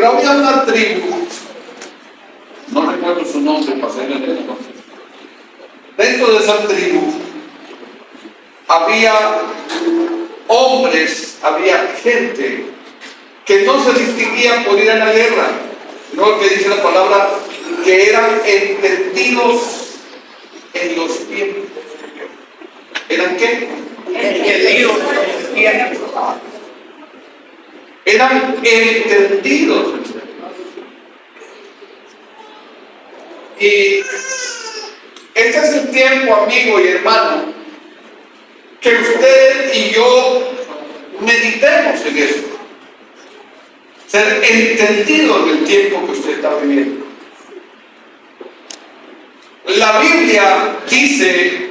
Pero había una tribu, no recuerdo su nombre, pasé en el nombre. Dentro de esa tribu había hombres, había gente que no se distinguían por ir a la guerra, no que dice la palabra, que eran entendidos en los tiempos. ¿Eran qué? Entendidos en los tiempos. Eran entendidos. Y este es el tiempo, amigo y hermano, que usted y yo meditemos en eso. Ser entendido del tiempo que usted está viviendo. La Biblia dice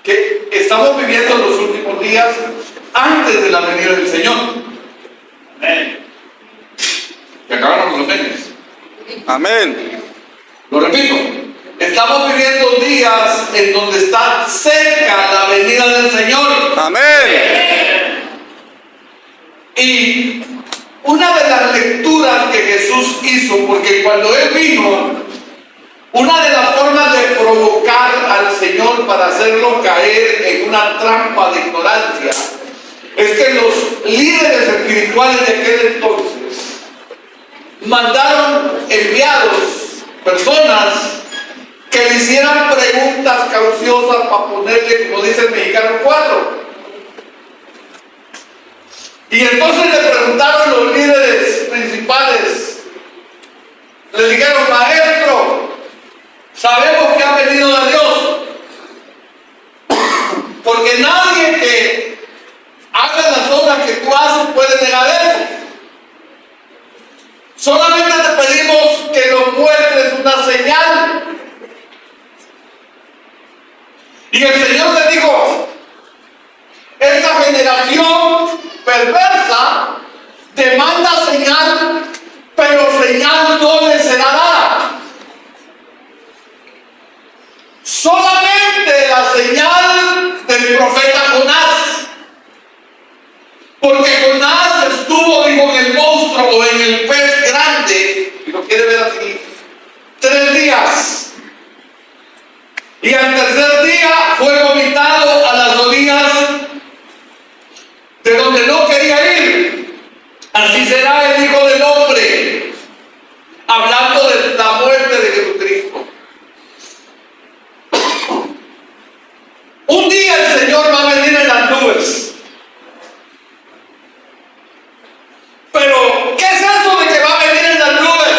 que estamos viviendo los últimos días antes de la venida del Señor. Amén. Que acabaron los amenes. Amén. Lo repito. Estamos viviendo días en donde está cerca la venida del Señor. Amén. Y una de las lecturas que Jesús hizo, porque cuando Él vino, una de las formas de provocar al Señor para hacerlo caer en una trampa de ignorancia, es que los líderes espirituales de aquel entonces mandaron enviados, personas que le hicieran preguntas cauciosas para ponerle, como dice el mexicano, 4. Y entonces le preguntaron los líderes principales, le dijeron: maestro, sabemos que ha venido de Dios, porque nadie que haga las obras que tú haces puede negar eso. Solamente te pedimos que nos muestres una señal. Y el Señor le dijo: esta generación perversa demanda señal, pero señal no le será dada. Solamente la señal del profeta Jonás. Porque Jonás estuvo, dijo, en el monstruo o en el pez grande, y lo quiere ver así, 3 días. Y al tercer día fue vomitado a las orillas de donde no quería ir. Así será el Hijo del Hombre, hablando de la muerte de Jesucristo. Un día el Señor va a venir en las nubes. Pero, ¿qué es eso de que va a venir en las nubes?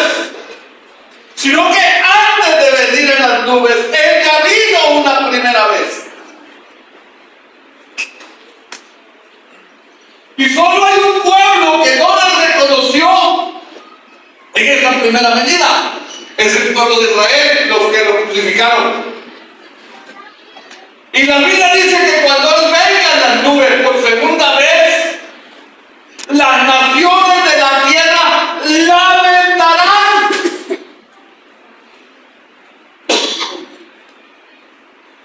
Sino que antes de venir en las nubes, Él ya vino una primera vez. Y solo hay un pueblo que no le reconoció en esta primera venida. Es el pueblo de Israel, los que lo crucificaron. Y la Biblia dice que cuando Él venga en las nubes por segunda vez, las naciones de la tierra lamentarán.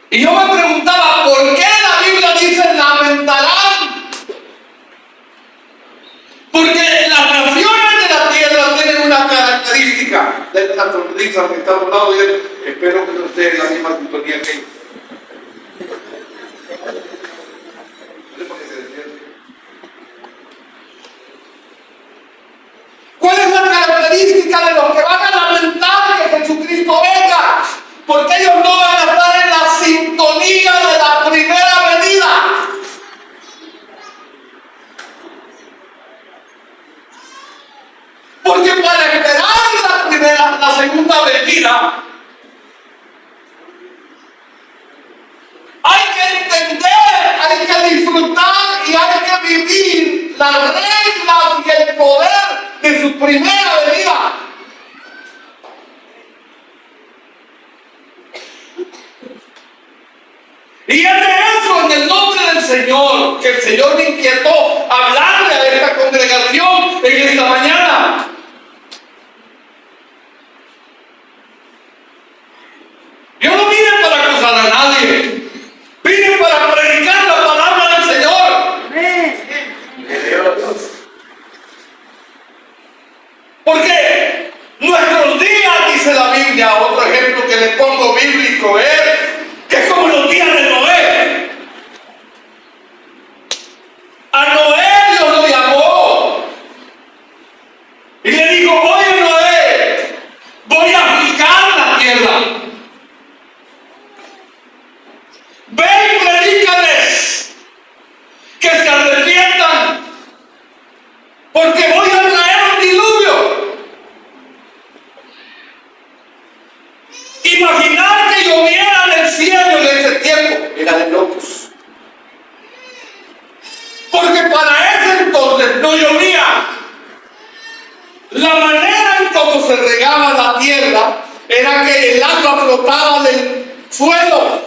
Y yo me preguntaba, ¿por qué la Biblia dice lamentarán? Porque las naciones de la tierra tienen una característica. Denle una sonrisa al que está a un lado y él, espero que no esté en la misma sintonía que ellos. ¿Cuál es la característica de los que van a lamentar que Jesucristo venga? Porque ellos no van a estar en la sintonía de la primera venida. Porque para esperar la segunda venida, hay que entender, hay que disfrutar y hay que vivir las reglas y el poder de su primera venida. Y es de eso, en el nombre del Señor, que el Señor me inquietó hablarle a esta congregación en esta mañana. Yo no vine para acusar a nadie, vine para predicar la palabra del Señor. Porque que le pongo bíblico es que es como los días de Noé. A Noé Dios lo llamó y le dijo: oye Noé, voy a juzgar la tierra. Ve y predícales que se arrepientan, porque voy a traer un diluvio. Imaginar que lloviera del cielo en ese tiempo era de locos, porque para ese entonces no llovía. La manera en cómo se regaba la tierra era que el agua brotaba del suelo,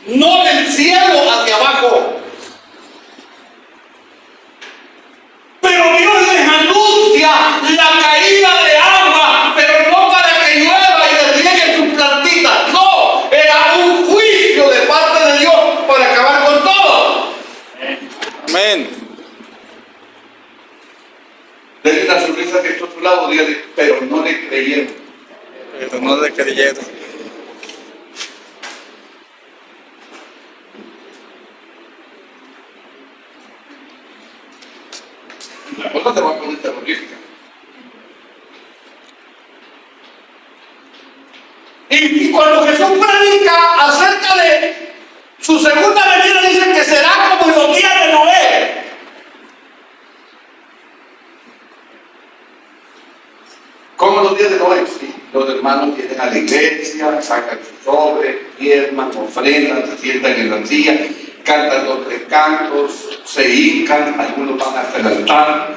no del cielo hacia abajo. Pero Dios les anuncia la caída de agua, pero no para que llueva y les riegue sus plantitas. No, era un juicio de parte de Dios para acabar con todo. Amén. Denle una sonrisa que está a su lado, dígale: pero no le creyeron. Pero no le creyeron. La cosa se va a poner terrorífica. Y cuando Jesús predica acerca de su segunda venida, dice que será como en los días de Noé. Como los días de Noé, sí. Los hermanos vienen a la iglesia, sacan su sobre, diezman, ofrendan, se sientan en la silla, cantan los 3 cantos, se hincan, algunos van hasta el altar,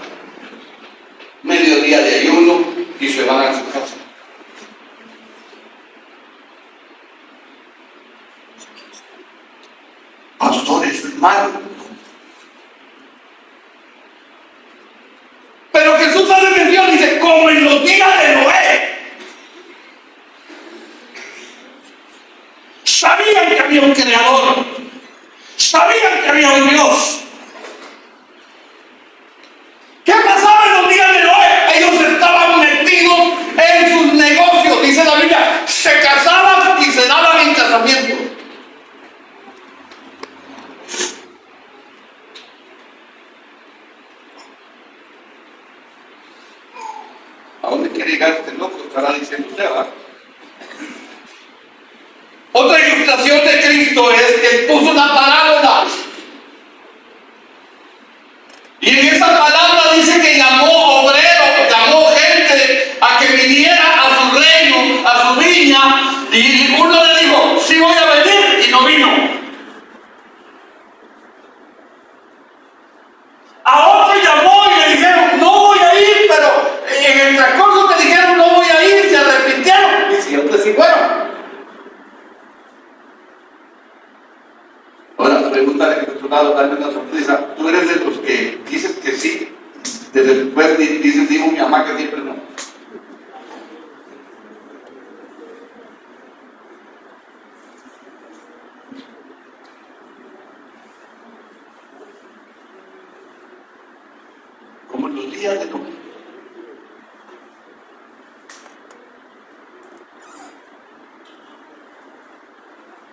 mediodía de ayuno y se van a su casa. Pastor, eso es malo. Pero Jesús arrepintió, dice, como en los días de Noé. Sabían que había un creador, sabían que había un Dios. ¿Qué pasaba en los días de Noé? Ellos estaban metidos en sus negocios, dice la Biblia, se casaban y se daban en casamiento. ¿A dónde quiere llegar este loco? Estará diciendo usted, ¿verdad? Otra ilustración de Cristo es que él puso una parábola. Y en esa palabra dice que llamó obreros, llamó gente a que viniera a su reino, a su viña. Y uno le dijo: sí voy a venir, y no vino. A otro llamó y le dijeron: no voy a ir, pero en el transcurso que dijeron no voy a ir, se arrepintieron y siempre sí fueron. Ahora pregúntale que a tu lado, dale una sorpresa. Tú eres de los que dices que sí, después dices: dijo mi mamá que siempre no. Como en los días de Noé.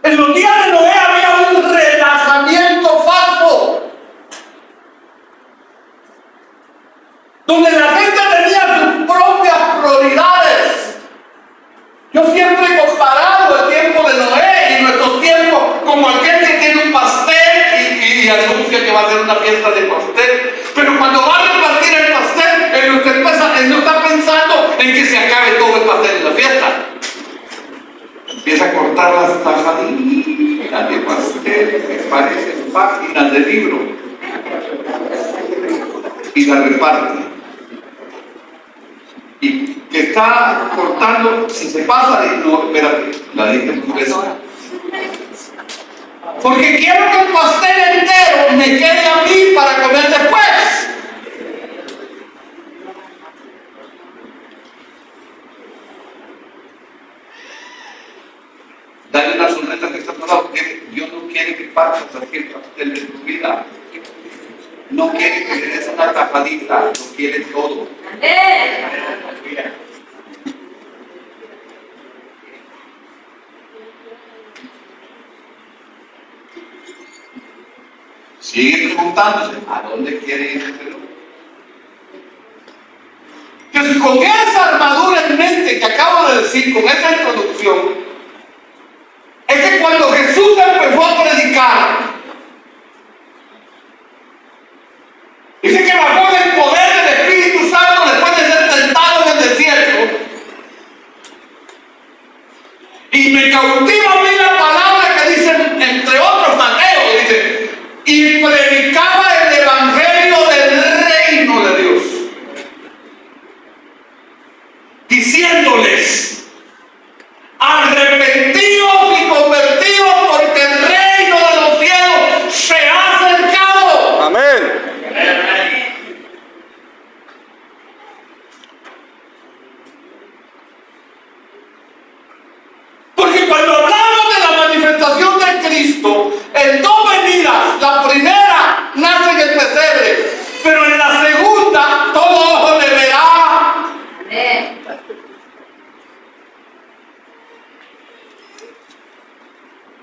En los días de Noé había un renacimiento falso, donde la gente tenía sus propias prioridades. Yo siempre he comparado el tiempo de Noé y nuestros tiempos como aquel que tiene un pastel y anuncia que va a hacer una fiesta de pastel, pero cuando va a repartir el pastel, él no está pensando en que se acabe todo el pastel en la fiesta. Empieza a cortar las tajaditas de pastel que parecen páginas de libro y la reparte. Y que está cortando, si se pasa, no, espérate, la dije muy pesada. Porque quiero que el pastel entero me quede a mí para comer después. Dale una sonrisa que está a tu lado, porque Dios no quiere que partas así el pastel de tu vida. No quiere que le des una tajadita, lo quiere todo. preguntándose, ¿a dónde quiere ir este hombre? Entonces, con esa armadura en mente que acabo de decir, con esa introducción, es que cuando Jesús empezó a predicar, dice que bajó del poder del Espíritu Santo después de ser tentado en el desierto. Y me cautiva a mí la palabra que dice, entre otros, Mateo, dice, y predicaba el evangelio del reino de Dios, diciéndoles, arrepentidos y convertidos porque el reino de los cielos se ha acercado. Amén. Porque cuando hablamos de la manifestación de Cristo, en dos venidas, la primera nace en el pesebre, pero en la segunda todo ojo le verá. Amén.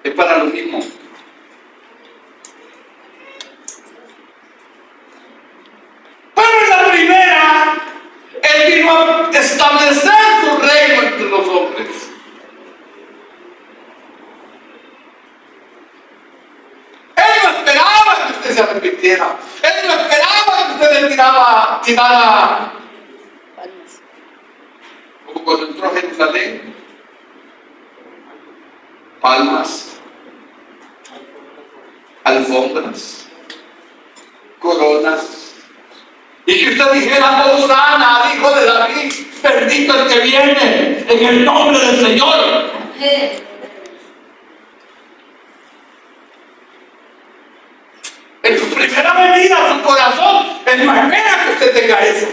Es para lo mismo. Pero en la primera, Él vino a establecer su reino entre los hombres. Él no esperaba que usted se arrepintiera. Él no esperaba que usted le tirara como cuando entró a Jerusalén, palmas, alfombras, coronas, y que usted dijera, Hosana, al hijo de David, bendito el que viene en el nombre del Señor. En su primera venida, su corazón, Él no espera que usted tenga eso.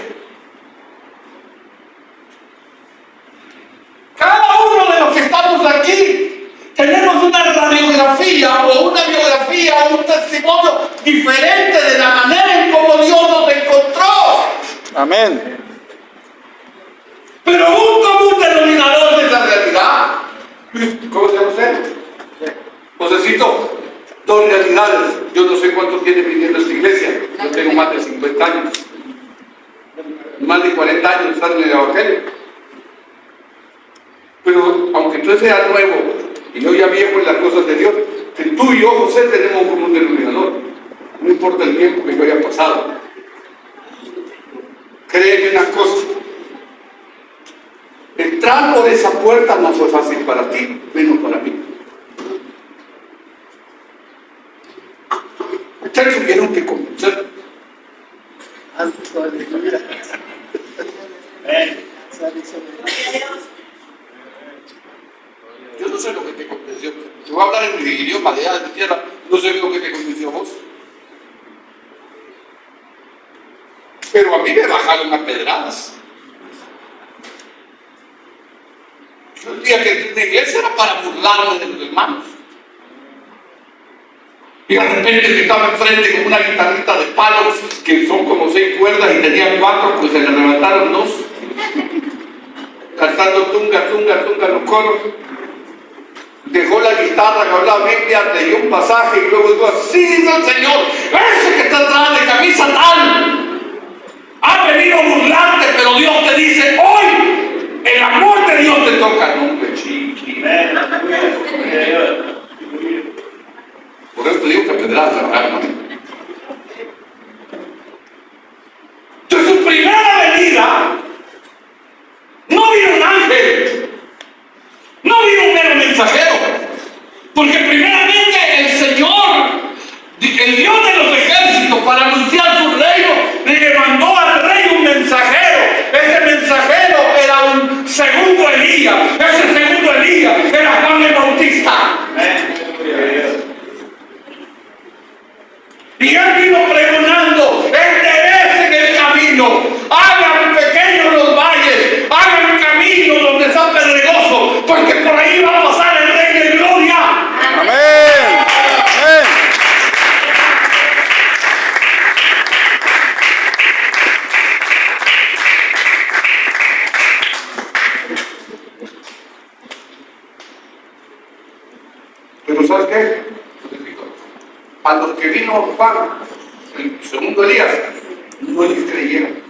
Cada uno de los que estamos aquí tenemos una radiografía o una biografía o un testimonio diferente de la manera en cómo Dios nos encontró. Amén. Pero un común denominador de esa realidad. ¿Cómo se llama usted? Josecito, dos realidades. Yo no sé cuánto tiene viviendo esta iglesia. Yo tengo más de 50 años. Más de 40 años están en el Evangelio. Pero aunque tú seas nuevo y yo ya viejo en las cosas de Dios, tú y yo, José, tenemos un común denominador. No importa el tiempo que yo haya pasado. Créeme una cosa. Entrar por esa puerta no fue fácil para ti, menos para mí. Ustedes tuvieron que convencer. Yo no sé lo que te convenció. Te voy a hablar en mi idioma de allá de mi tierra. No sé lo que te convenció vos. Pero a mí me bajaron a pedradas. Yo el día que entré en la iglesia era para burlarme de los hermanos. Y de repente que estaba enfrente con una guitarrita de palos que son como 6 cuerdas y tenía 4, pues se le arrebataron 2. Cantando tunga, tunga, tunga los coros. Dejó la guitarra, agarró la Biblia, leyó un pasaje y luego dijo, así dice el Señor, ese que está atrás de camisa tal, ha venido a burlarte, pero Dios te dice, hoy, el amor de Dios te toca. No, hombre, chiqui. Por eso te digo que pedradas de la. Entonces su primera venida, no vino un ángel, no vino un mero mensajero, porque primeramente el Señor, el Dios de los ejércitos, para anunciar su reino, le mandó al rey un mensajero. Ese mensajero era un segundo Elías. Ese segundo Elías era Juan el Bautista. Y él vino pregonando, enderecen el camino, hagan pequeños los valles, hagan caminos donde está pedregoso, porque por ahí va a pasar el Rey de Gloria. Amén. Amén. Pero ¿sabes qué? A los que vino Juan, el segundo Elías, no les creyeron.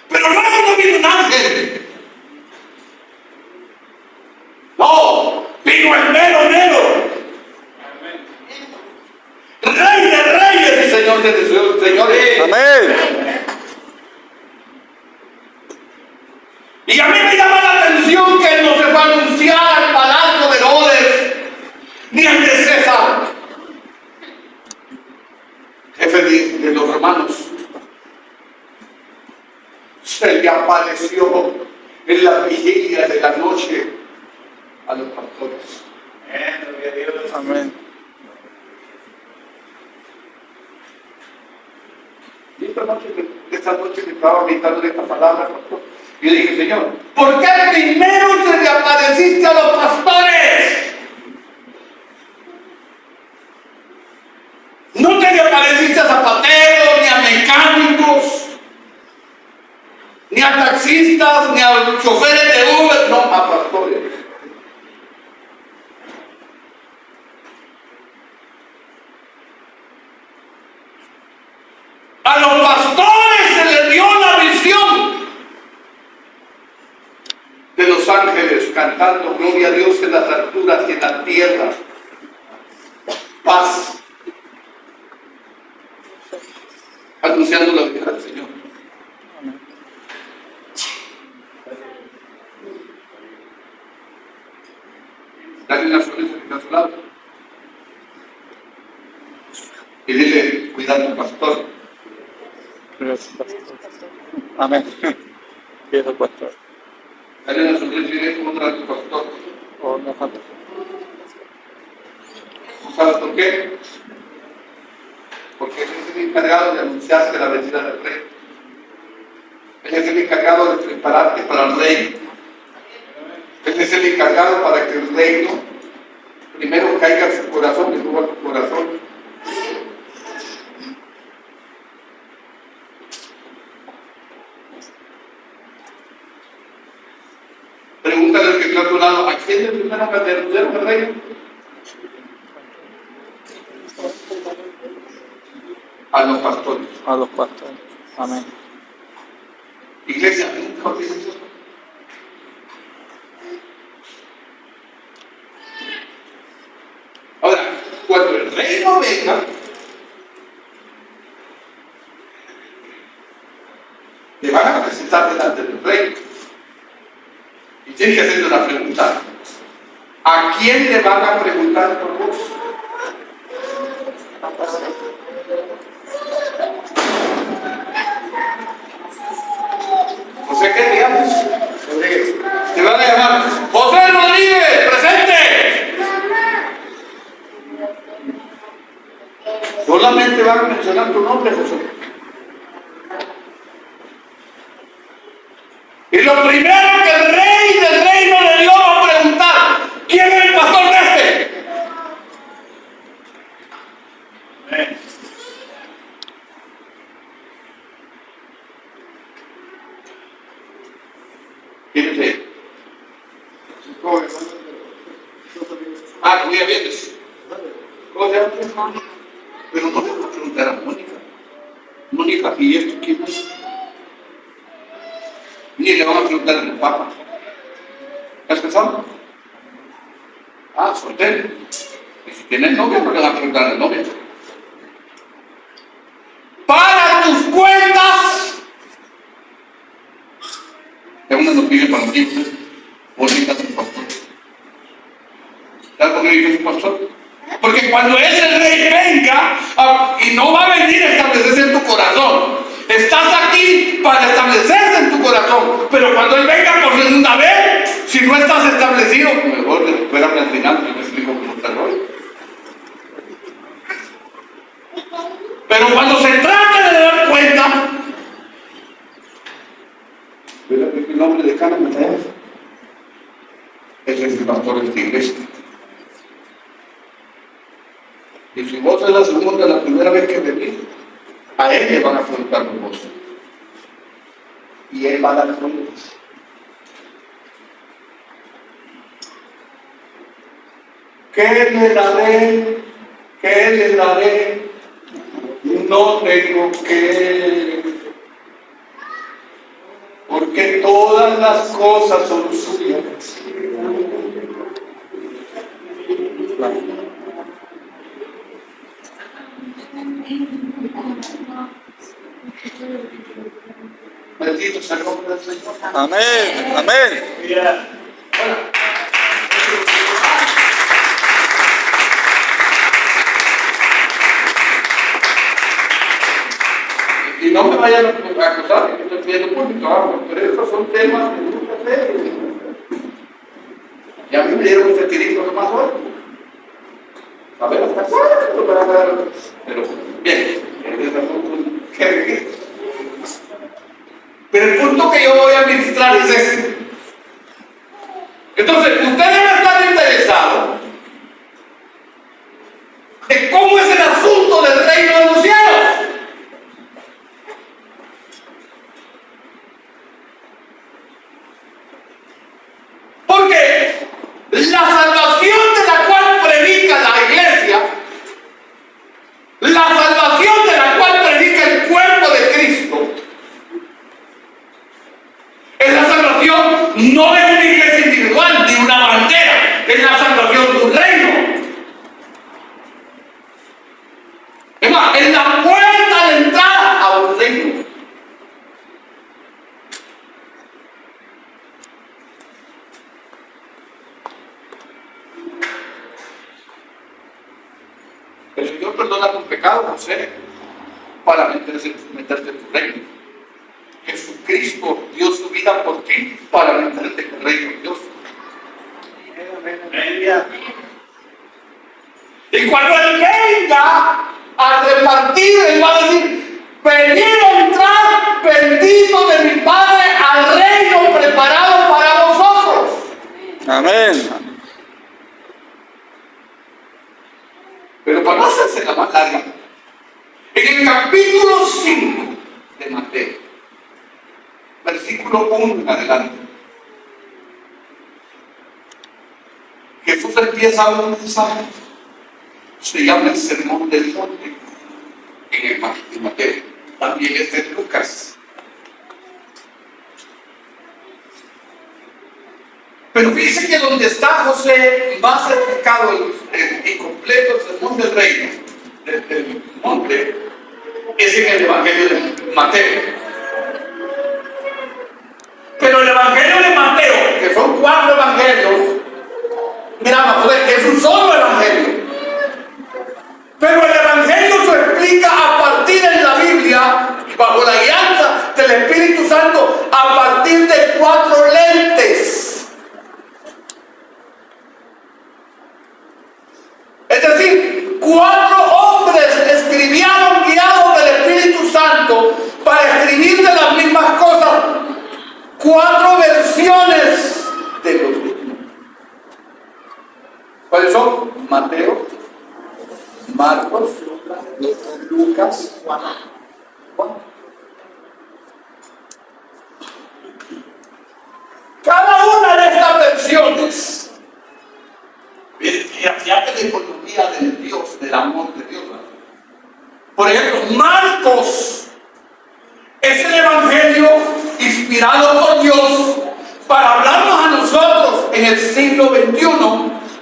Pero luego no vino un ángel. No, vino el mero mero. Rey de reyes y Señor de señores. Amén. Y a mí me llama la atención que él no se fue a anunciar al palacio de Herodes ni al de César, jefe de los romanos. Se le apareció en las vigilias de la noche a los pastores. Amén. Y esta noche me estaba meditando en esta palabra, pastor. Y yo dije, Señor, ¿por qué primero se le apareciste a los pastores? No te le apareciste a zapateros, ni a mecánicos, ni a taxistas, ni a choferes de Uber, no, a pastores. A los pastores se les dio la visión de los ángeles cantando gloria a Dios en las alturas y en la tierra paz, anunciando la venida del Señor. Dale una sonrisa a su lado y dile, cuida a tu pastor. Amén. Quiero pastor. Dale una sonrisa y dile, contra tu pastor. Oh, no, no. ¿Sabes por qué? Porque él es el encargado de anunciarte la venida del rey. Él es el encargado de prepararte para el rey. Él es el encargado para que el reino primero caiga en su corazón y luego a tu corazón. Pregúntale al que está a tu lado, ¿a quién es el primero que te anunciaron el reino? A los pastores. A los pastores. Amén. Iglesia, nunca olvides eso. Ahora, cuando el reino venga, te van a presentar delante del rey. Y tienes que hacerte una pregunta. ¿A quién le van a preguntar por vos? José, ¿qué te llamas? Rodríguez. Te van a llamar José Rodríguez, presente. Solamente van a mencionar tu nombre, José. Y lo primero que el rey del reino de Dios va a preguntar, ¿quién es el pastor de este? ¿Quién es él? Ah, muy bien. ¿Cómo se llama? Pero no le voy a preguntar a Mónica. Mónica, ¿y esto quién es? Ni le van a preguntar al Papa. ¿Estás casado? Ah, soltero. Y si tienes novia, no le van a preguntar al novio. Para tus cuentas. Es una noticia para ti. Bonita tu pastor. ¿Sabes por qué dice su pastor? Porque cuando ese rey venga, y no va a venir a establecerse en tu corazón, estás aquí para establecerse en tu corazón, pero cuando él venga por segunda vez, si no estás establecido, mejor espérame al final, yo te explico cómo está el rollo. Pero cuando se trata de dar cuenta, ¿verdad que el nombre de Cana me trae? Ese es el pastor de esta iglesia. Y si vos es la segunda, la primera vez que venís, a él le van a preguntar por vos. Y él va a dar cuentas. ¿Qué le daré? ¿Qué le daré? No tengo que, porque todas las cosas son suyas. Bendito sea el nombre del Señor. Amén. Amén. Y no me vayan a acusar que estoy pidiendo público, pero estos son temas de mucha fe. Y a mí me dieron un requisito nomás hoy. A ver hasta cuándo para dar. Pero bien, qué requisito. Pero el punto que yo voy a ministrar es este. Entonces, usted debe estar interesado de cómo es el asunto del reino de los cielos. Porque la salvación de la cual predica la iglesia, la salvación de la cual predica el cuerpo de Cristo, es la salvación no de una iglesia individual, de una bandera, es la salvación de un reino. Es más, es la puerta de entrada a un reino. El Señor perdona tus pecados, José, para meterte en tu reino. Jesucristo dio su vida por ti para meterte en el reino de Dios. Y cuando Él venga a repartir, Él va a decir: venid a entrar, bendito de mi Padre, al reino preparado para vosotros. Amén. Pero para no hacerse la más larga, en el capítulo 5 de Mateo, versículo 1 en adelante, Jesús empieza un mensaje, se llama el Sermón del Monte, en Mateo, también está en Lucas. Pero fíjense que donde está José más explicado y completo el sermón del reino, del monte, es en el Evangelio de Mateo. Pero el Evangelio de Mateo, que son 4 evangelios, mira, es un solo evangelio. Pero el evangelio se explica a partir en la Biblia, bajo la guianza del Espíritu Santo, a partir de 4 lentes. Es decir, 4 hombres escribieron guiados del Espíritu Santo para escribir de las mismas cosas 4 versiones de los mismos. ¿Cuáles son? Mateo, Marcos, Lucas, Juan. Cada una de estas versiones, fíjate la economía del Dios, del amor de Dios. Por ejemplo, Marcos es el evangelio inspirado por Dios para hablarnos a nosotros en el siglo XXI,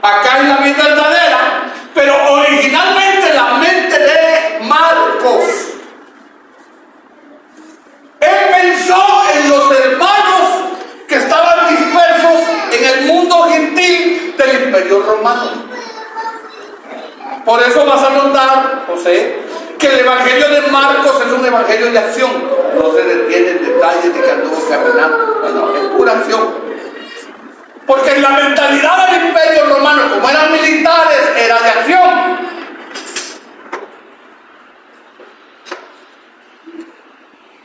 acá en la vida verdadera, pero originalmente la mente de Marcos. Él pensó en los hermanos que estaban dispersos en el mundo gentil del Imperio Romano. Por eso vas a notar, José, que el evangelio de Marcos es un evangelio de acción. No se detiene en detalles de que anduvo caminando. No, es pura acción. Porque en la mentalidad del Imperio Romano, como eran militares, era de acción.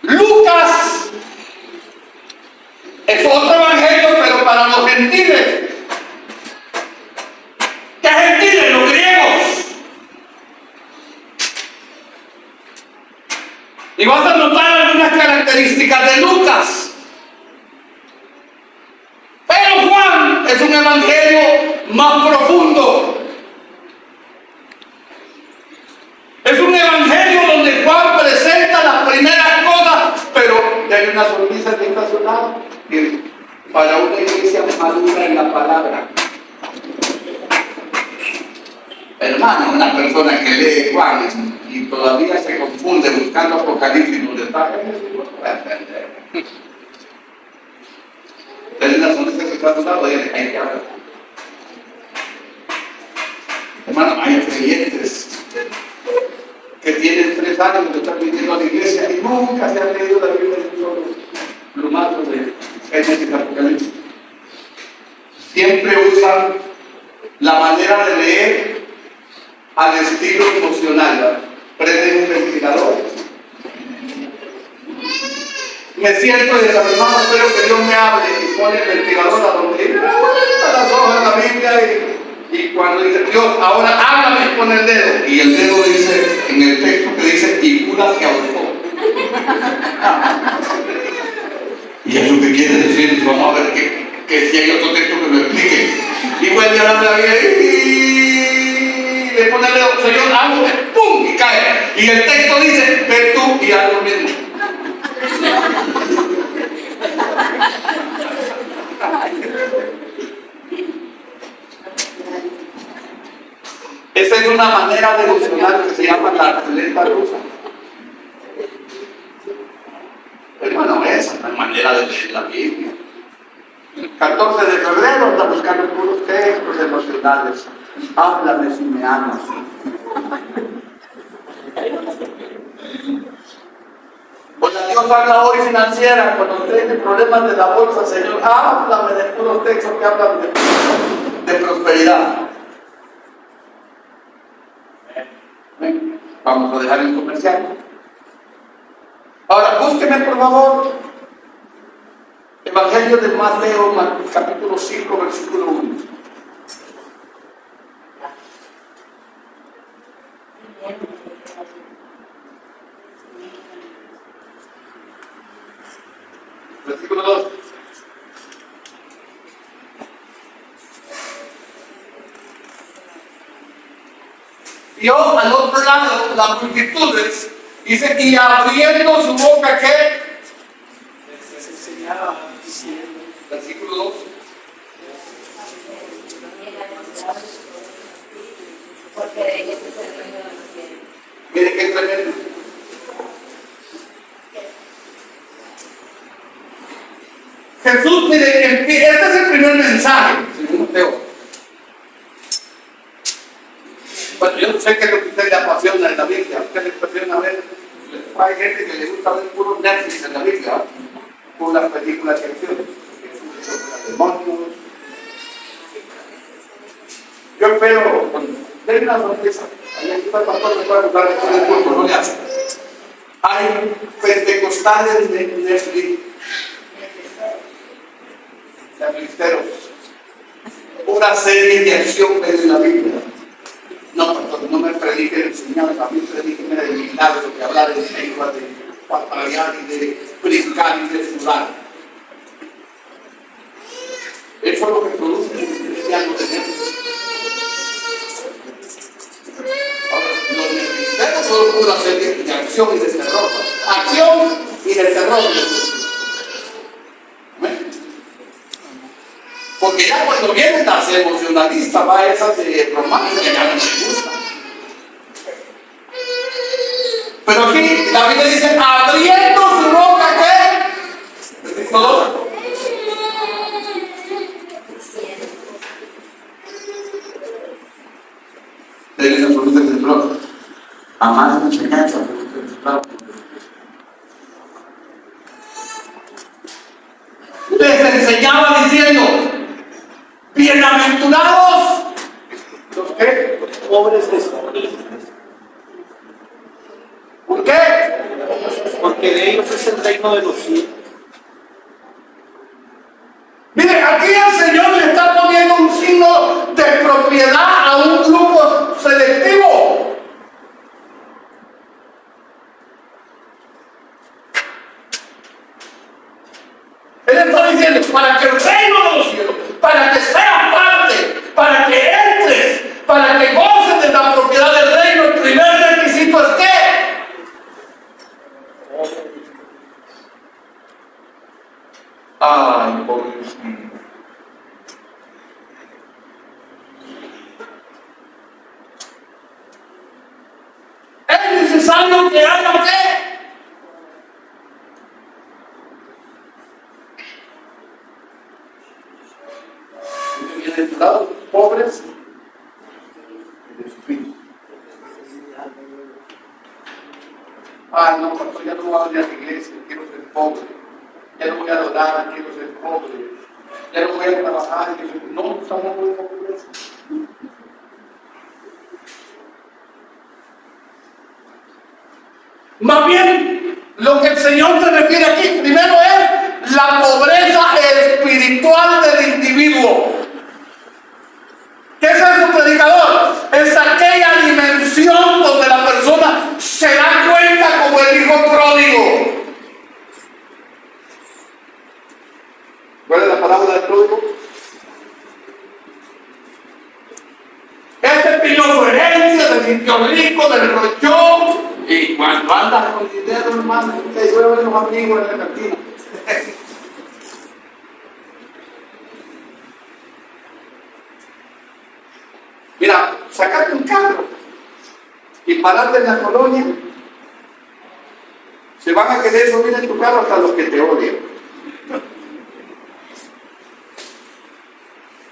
Lucas es otro evangelio, pero para los gentiles. ¿Qué gentiles? Los griegos. Y vas a notar algunas características de Lucas. Pero Juan es un evangelio más profundo, una sonrisa estacionada para una iglesia madura en la palabra. Hermano, una persona que lee Juan y todavía se confunde buscando Apocalipsis donde está Jesús, no puede entender. Denle una sonrisa que está a tu lado y hay que hablar. Hermano, hay creyentes que tienen 3 años que están viniendo a la iglesia y nunca se han leído la Biblia de un solo plumazo de Génesis y Apocalipsis. Siempre usan la manera de leer al estilo emocional, ¿verdad? Prenden un ventilador. Me siento desanimado, espero que Dios me hable y pone el ventilador a donde las hojas de la Biblia y cuando dice Dios, ahora háblame con el dedo. Y el dedo dice, en el texto que dice, y Judas se ahorcó. ¿Y eso qué quiere decir? Vamos a ver que si hay otro texto que lo explique. Y vuelve a la Biblia y le pone el dedo, Señor, háblame, ¡pum! Y cae. Y el texto dice, ve tú y haz lo mismo. Esa es una manera devocional que se llama la ruleta rusa. Hermano, esa es la manera de leer la Biblia. El 14 de febrero anda buscando puros textos emocionales. Háblame si me amas. Cuando Dios habla hoy financiera, cuando tiene problemas de la bolsa, Señor, háblame de puros textos que hablan de prosperidad. Vamos a dejar el comercial. Ahora, búsqueme por favor Evangelio de Mateo, capítulo 5, versículo 1. Versículo 2. Vio al otro lado las multitudes, dice, y abriendo su boca, ¿qué? Les enseñaba diciendo. Versículo 2. Porque de ellos es el reino de los cielos. Mire qué tremendo. Jesús, mire, este es el primer mensaje, según Mateo. Bueno, yo sé que lo que a usted le apasiona en la Biblia, a usted le apasiona ver, hay gente que le gusta ver puros Netflix en la Biblia, puras películas de acción, demonios. Yo espero, denle una sorpresa, ahí está el pastor que puede usar después del culto, no le hace. Hay pentecostales de Netflix, Netflixteros, una serie de acción en la Biblia. No, pastor, no me predique enseñanza, a mí predíqueme de milagros, de hablar en lengua, de patalear y de brincar y de sudar. Eso es lo que produce un cristiano de Netflix. Ahora, los netflixeros son una serie de acción y de terror. Acción y de terror. Porque ya cuando vienen las emocionalistas, va esas de romance que ya no les gusta. Pero aquí la Biblia dice, abriendo su boca, ¿qué? Versículo 2. Denle la solución del blog. Amar la enseñanza. Les enseñaba diciendo, bienaventurados los que los pobres de espíritu. ¿Por qué? Porque de ellos es el reino de los cielos. Mire, aquí el Señor le está poniendo un signo de propiedad a un grupo selectivo. Él está diciendo, para que el reino de los cielos, para que seas parte, para que entres, para que goces de la propiedad del reino, el primer requisito es que hermano, pastor, ya no voy a ir a la iglesia, quiero ser pobre. Ya no voy a adorar, quiero ser pobre. Ya no voy a trabajar, quiero ser... No, estamos hablando de pobreza. Más bien, lo que el Señor se refiere aquí, primero es la pobreza espiritual del individuo. ¿Qué es eso, predicador? Es aquella dimensión donde la persona se da cuenta como el hijo pródigo. ¿Cuál es la palabra del pródigo? Este pidió su herencia, se sintió rico, derrochó. Y cuando andas con dinero, hermano, te llueven los amigos en la cantina. Mira, sacate un carro y pararte en la colonia. Se van a querer subir en tu carro hasta los que te odian.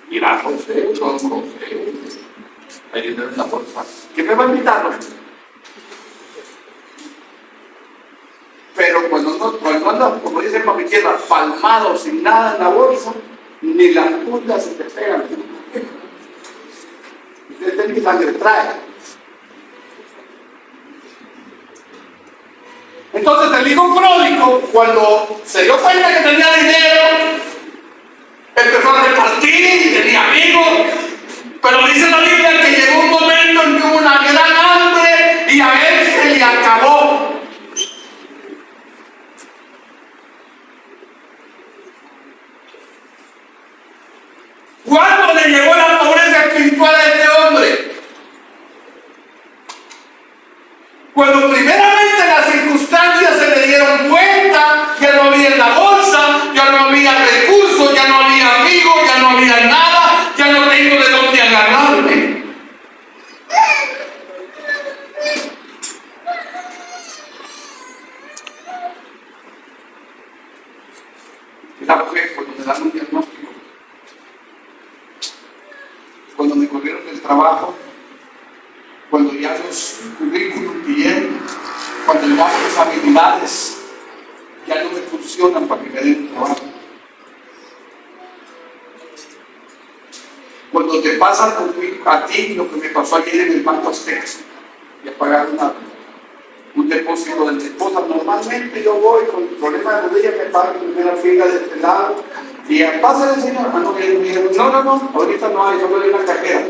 Mira, José, don José. Hay dinero en la bolsa. ¿Quién me va a invitar? Pero cuando andas, como dice Papi Tierra, palmado sin nada en la bolsa, ni las puntas se te pegan. Desde mi sangre trae. Entonces el hijo pródigo, cuando se dio cuenta que tenía dinero, empezó a repartir y tenía amigos. Pero dice la Biblia que llegó un momento en que hubo una gran hambre y a él se le acabó. ¿Cuándo le llegó la pobreza espiritual a este hombre? Cuando primeramente las circunstancias se le dieron cuenta, ya no había en la bolsa, ya no había recursos, ya no había amigos, ya no había nada, ya no tengo de dónde agarrarme. La mujer, cuando me dan un diagnóstico, cuando me corrieron del trabajo, cuando ya los currículum que llevo, cuando ya las habilidades ya no me funcionan para que me den trabajo. Cuando te pasa a ti lo que me pasó ayer en el Banco Azteca, y a pagar un depósito de mi esposa, normalmente yo voy con problemas de rodillas, me paro en primera fila de este lado, y pasa el señor, no, ahorita no hay, solo hay una cajera.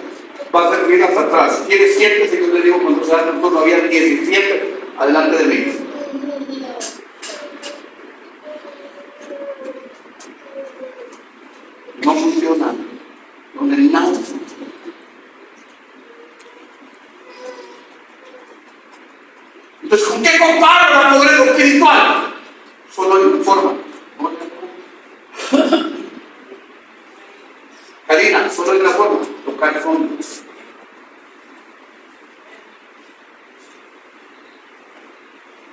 Va a servir hasta atrás. Si quieres, siéntese, yo le digo cuando se da el turno, había 17 adelante de mí. No funciona. Donde nada funciona. Entonces, ¿con qué comparo la pobreza espiritual? Solo hay una forma. Karina, solo hay una forma, tocar el fondo.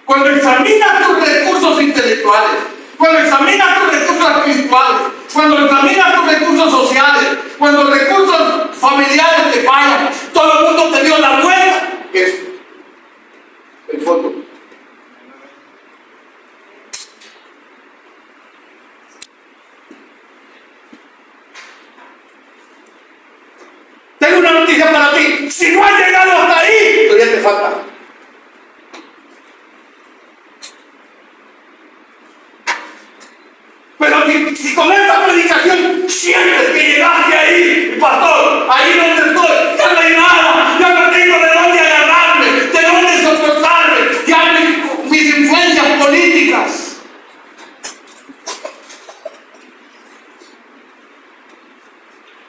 Cuando examinas tus recursos intelectuales, cuando examinas tus recursos espirituales, cuando examinas tus recursos sociales, cuando los recursos familiares te fallan, todo el mundo te dio la vuelta, que es el fondo. Tengo una noticia para ti. Si no has llegado hasta ahí, todavía te falta. Pero si con esta predicación sientes que llegaste ahí, pastor, ahí donde estoy, ya no hay nada, ya no tengo de dónde agarrarme, de dónde soportarme, ya mis influencias políticas.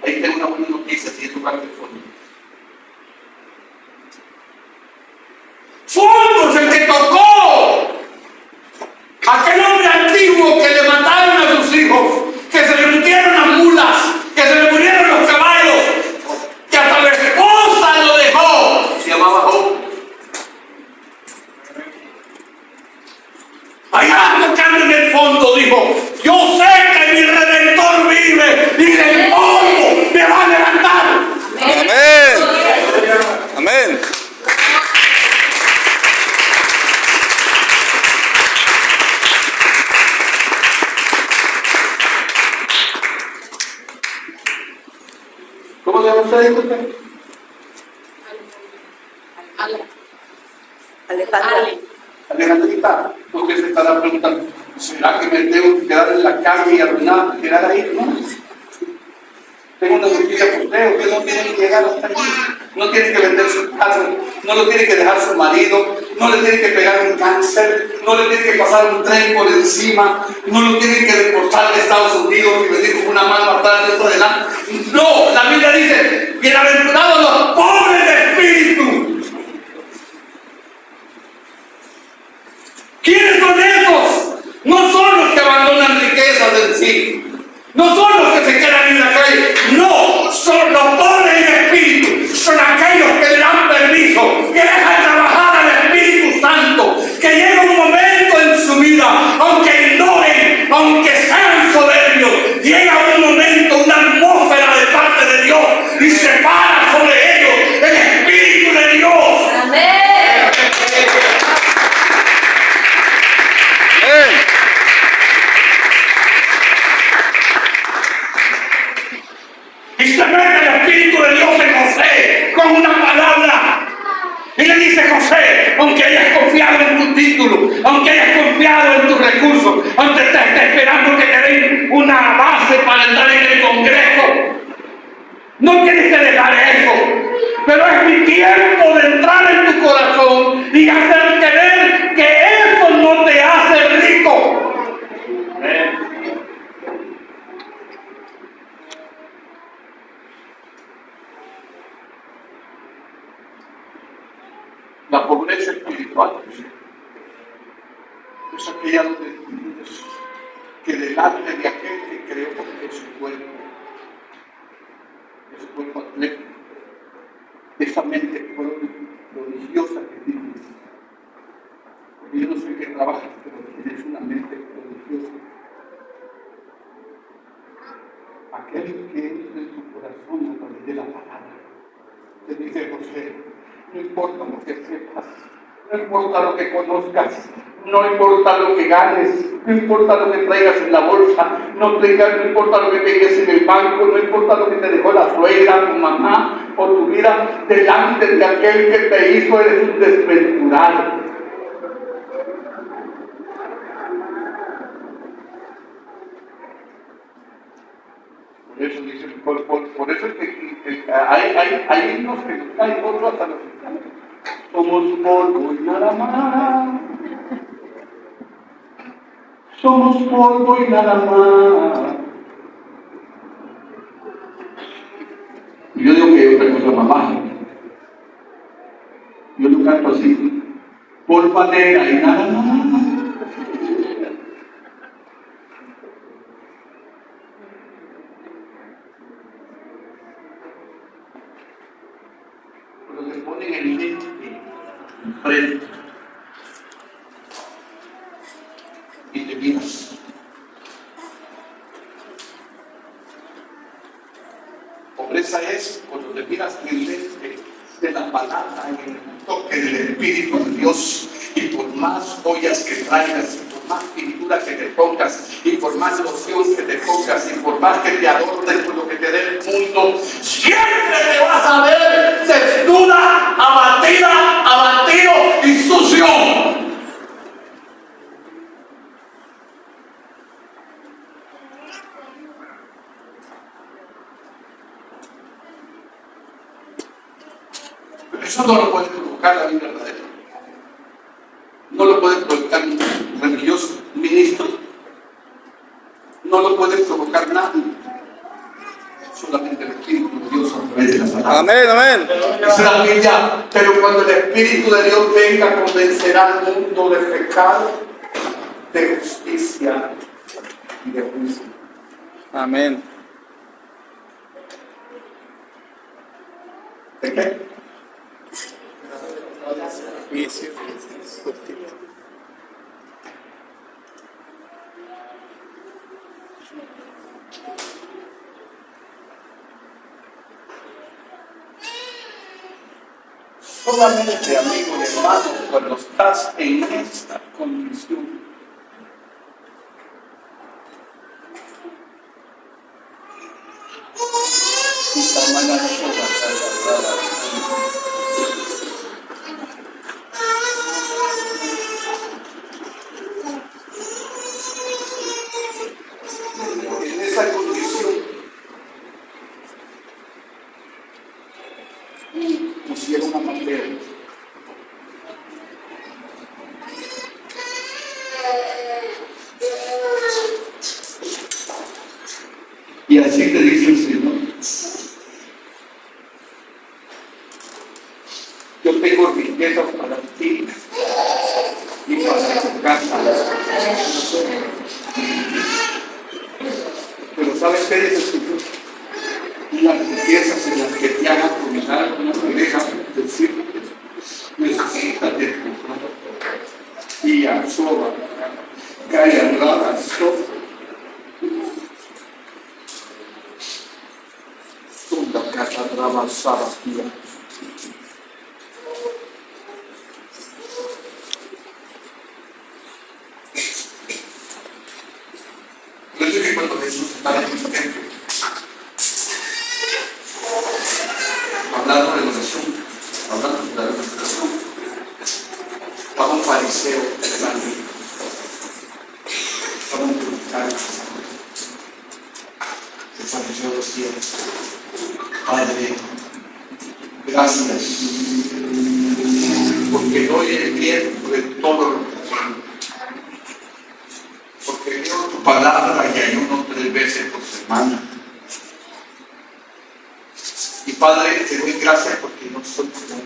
Ahí tengo una buena noticia, si es tu parte de fondo. Fondos, el que tocó. Aquel hombre antiguo que le mataron a sus hijos, que se le murieron las mulas, que se le murieron los caballos, que hasta la esposa lo dejó. Se llamaba Job. Allá tocando en el fondo dijo: yo sé que mi Redentor vive y del polvo me va a levantar. Amén. Amén. se dice usted? Alejandra. Alejandrita, usted se estará preguntando, ¿será que me tengo que quedar en la calle y arruinar, quedar ahí? No. Tengo una noticia por usted no tiene que llegar hasta allí. No tiene que vender su casa, no lo tiene que dejar su marido, no le tiene que pegar un cáncer, no le tiene que pasar un tren por encima, no lo tiene que deportar de Estados Unidos y venir con una mano atrás y otra adelante. No, la Biblia dice, bienaventurados los pobres de espíritu. ¿Quiénes son esos? No son los que abandonan riquezas en sí. No son los que se quedan en la calle. No, son los pobres en espíritu. Son aquellos que le dan permiso, que dejan trabajar al Espíritu Santo, que llega un momento en su vida, aunque ignoren, aunque sean soberbios, llega un momento, una atmósfera de parte de Dios y se para sobre ellos el Espíritu de Dios. Amén. Y se mete el Espíritu de Dios en José con una palabra. Y le dice: José, aunque hayas confiado en tu título, aunque hayas confiado en tus recursos, aunque estés esperando que te den una base para entrar en el Congreso, no tienes que dejar eso. Pero es mi tiempo de entrar en tu corazón y hacerte ver que eso no te hace rico. La pobreza espiritual es aquella donde entiendes que delante de aquel que creó en su cuerpo atlético, esa mente prodigiosa que tienes, porque yo no sé qué trabajas, pero tienes una mente prodigiosa. Aquel que entra en tu corazón a través de la palabra, te dice: José, no importa lo que sepas, no importa lo que conozcas, no importa lo que ganes, no importa lo que traigas en la bolsa, no importa lo que tengas en el banco, no importa lo que te dejó la suegra, tu mamá o tu vida, delante de aquel que te hizo eres un desventurado. Por eso dice, por eso es que hay himnos que nos caen otros hasta los cristianos. Somos polvo y nada más. Somos polvo y nada más. Y yo digo que hay otra cosa más baja. Yo lo canto así: polvadera y nada más. Pero te ponen el mente frente y te miras. Pobreza es cuando te miras en el lente de la palabra, en el toque del Espíritu de Dios, y por más ollas que traigas, y por más pintura que te pongas, y por más loción que te pongas, y por más que te adornes con lo que te dé el mundo, siempre te vas a ver desnuda, abatida, abatido y sucio. Eso no lo puede provocar la vida verdadera. No lo puede provocar un religioso, un ministro. No lo puede provocar nadie. Solamente el Espíritu de Dios a través de la palabra. Amén, amén. Dice la Biblia: pero cuando el Espíritu de Dios venga, convencerá al mundo de pecado, de justicia y de juicio. Amén. ¿De qué? Juicio. Solamente, amigo y hermano, cuando estás en esta condición, tu tamaño de así te dice el Señor. Yo tengo riquezas para ti y para tu casa. Pero ¿sabes qué dice el Señor? Las riquezas en las que te hagan comenzar, no me dejan decir, necesitas de tu mano. Y a soba, cae al lado, a soba. Sunda casa brava sabatia. Por eso que cuando Jesús estaba en el templo, hablando de oración, hablando de la oración, estaba un fariseo delante, estaba un publicano. El fariseo decía: Padre, gracias, porque doy el tiempo de todo lo que tengo, porque leo tu palabra y ayuno 3 veces por semana. Y Padre, te doy gracias porque no soy como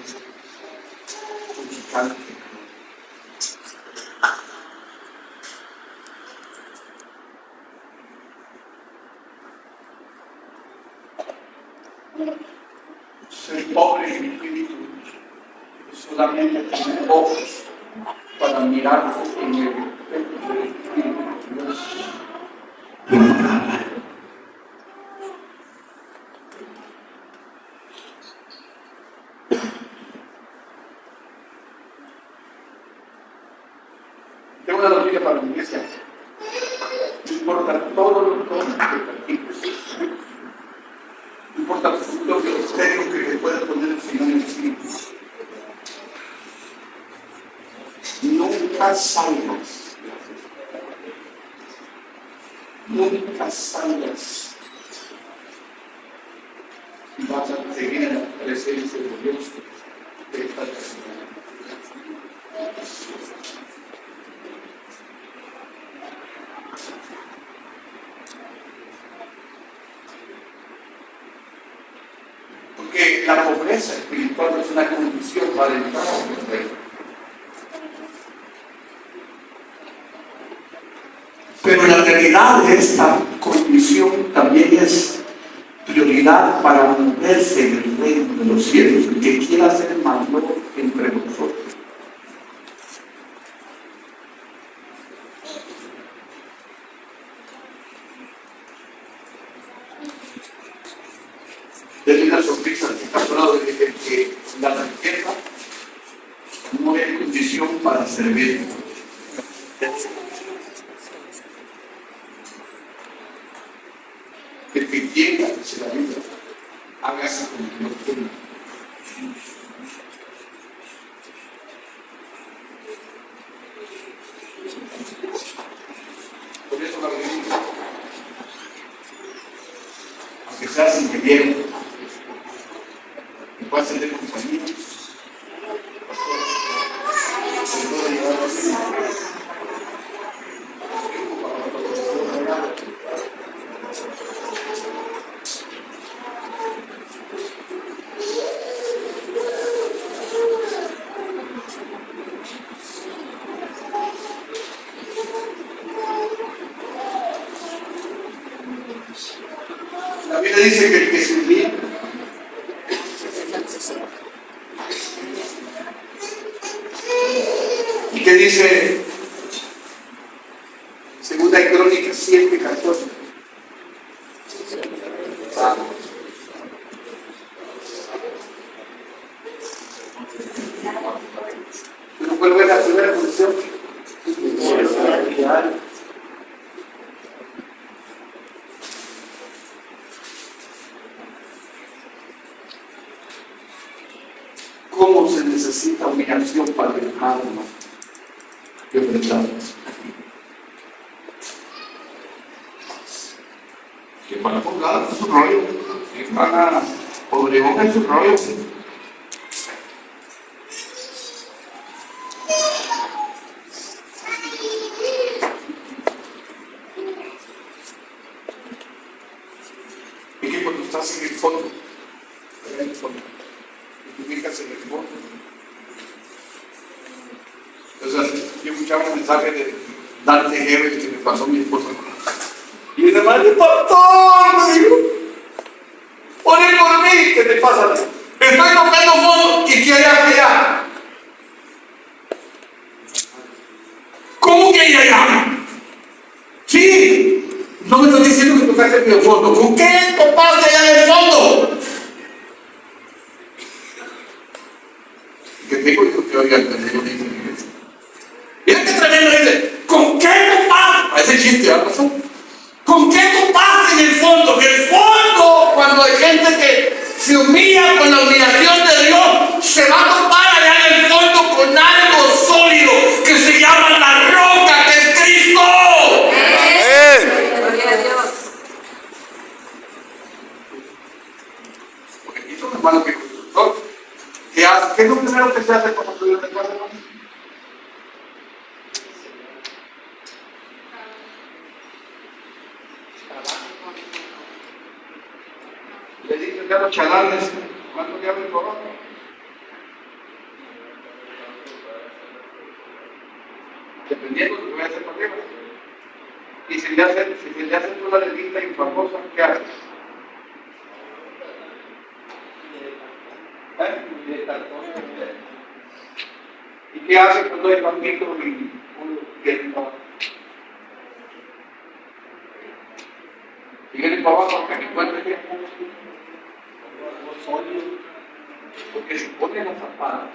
publicano. Soy pobre en espíritu, solamente tengo ojos para mirar en el espíritu de Dios. Tengo una noticia para la iglesia. No importa todo lo que practiques. No importa lo que obstáculos que te pueda poner el Señor en el espíritu. Nunca salgas. Nunca salgas. Y vas a seguir en la presencia de Dios de esta persona. Porque la pobreza espiritual es una condición para entrar en el reino. Pero la realidad de esta condición también es prioridad para moverse en el reino de los cielos, el que quiera ser mayor entre nosotros. Denle una sonrisa al que está al lado de que la riqueza no es condición para servir. El que llega hacia la vida, hágase como que no quiere. Por eso la Biblia, aunque seas ingeniero, que puedas tener compañía, se puede llevar a ser. La Biblia dice que el que se humilla y que dice Segunda de Crónicas 7:14. Pero ¿cuál fue la primera condición? ¿Cómo se necesita humillación para el alma? Yo pensaba que para Poblada es un rollo, que para Obregón es un rollo. fondo. Allá en el fondo. Y tú ubicas en el fondo. Entonces, yo escuchaba un mensaje de Dante Gebel que me pasó mi esposa. Y mi hermano, pastor, me dijo, oren por mí, ¿qué te pasa? Estoy tocando fondo y que allá, que allá. ¿Cómo que allá? Sí, no me estás diciendo que tocaste en el fondo. ¿Con qué topaste allá en el fondo? Que tengo yo que oiga el pendejo dice. Mira qué tremendo dice. ¿Con qué topaste? Parece chiste, ¿verdad? ¿Con qué topaste en el fondo? En el fondo, cuando hay gente que se humilla con la humillación de Dios, se va a topar allá en el fondo con algo sólido que se llama la roca, que es Cristo. Gloria a Dios. Porque hizo un hermano que ¿qué hace? ¿Qué es lo primero que se hace cuando tú vienes a casa, hermano? Le dice a los chalanes, ¿cuánto llama el trabajo? Dependiendo de lo que voy a hacer para arriba. Y si le hacen una levita infamosa, ¿qué haces? ¿Y qué hace cuando hay banquito y uno quiere trabajo? Y viene para abajo hasta que encuentre que porque se pone la zapatas,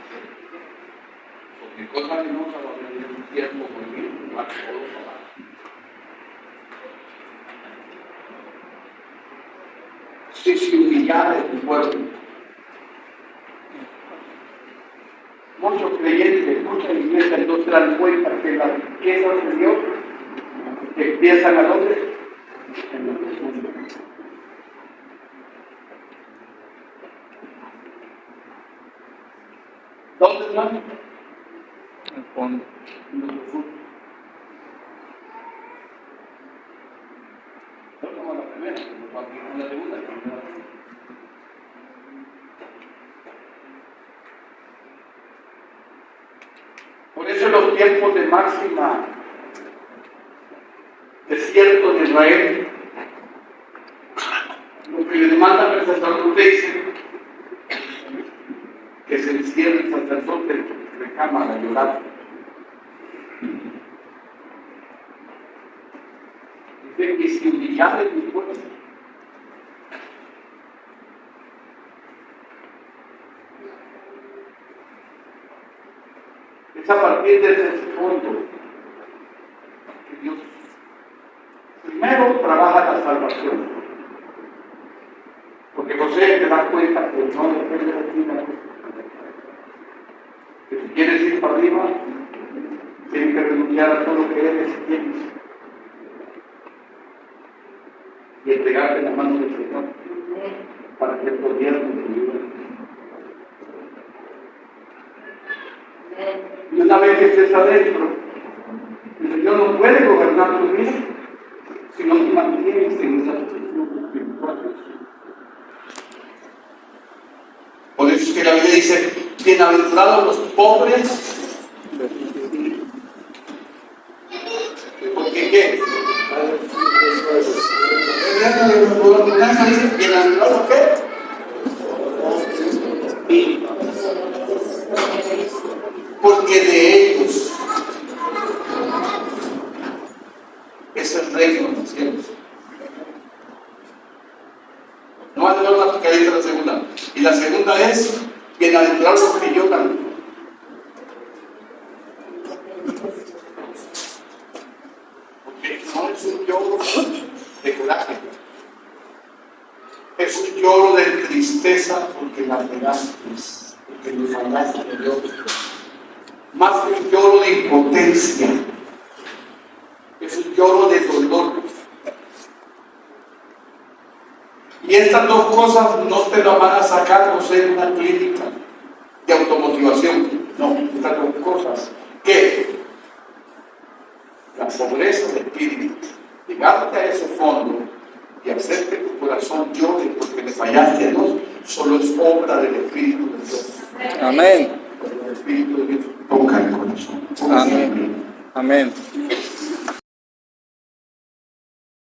porque cosas no se van a venir un tiempo conmigo, va a todo abajo. Si se humillara el pueblo, muchos creyentes, muchas iglesias no se dan cuenta que las riquezas de Dios empiezan a dónde? En lo profundo. ¿Dónde, hermano? En el fondo. En lo profundo. No como la primera, como la segunda. Por eso en los tiempos de máxima desierto de Israel, lo que le demandan al sacerdote dice que se encierre el sacerdote en su recámara a llorar. Dice que si humillara en mi pueblo, es a partir de ese fondo que Dios primero trabaja la salvación. Porque José te da cuenta que no depende de ti, que si quieres ir para arriba, tienes que renunciar a todo lo que eres y tienes y entregarte en las manos del Señor para que el gobierno te ayude. Y una vez que estés adentro, el Señor no puede gobernar tu vida si no te mantienes en esa posición espiritual. Por eso es que la Biblia dice, bienaventurados los pobres. ¿Porque qué? ¿Bienaventurados qué? Porque de ellos es el reino de los cielos. No hay otra porque ahí está la segunda. Y la segunda es bienaventurados los que lloran. Porque no es un lloro de coraje, es un lloro de tristeza porque la regaste, porque le fallaste a Dios. Más que un lloro de impotencia, es un lloro de dolor. Y estas dos cosas no te las van a sacar, no sé, en una clínica de automotivación. No, estas dos cosas. ¿Qué? La pobreza de espíritu, llegarte a ese fondo y hacerte tu corazón llore porque le fallaste a Dios, solo es obra del Espíritu de Dios. Amén. Porque el Espíritu de Dios toca el corazón. Amén. Amén.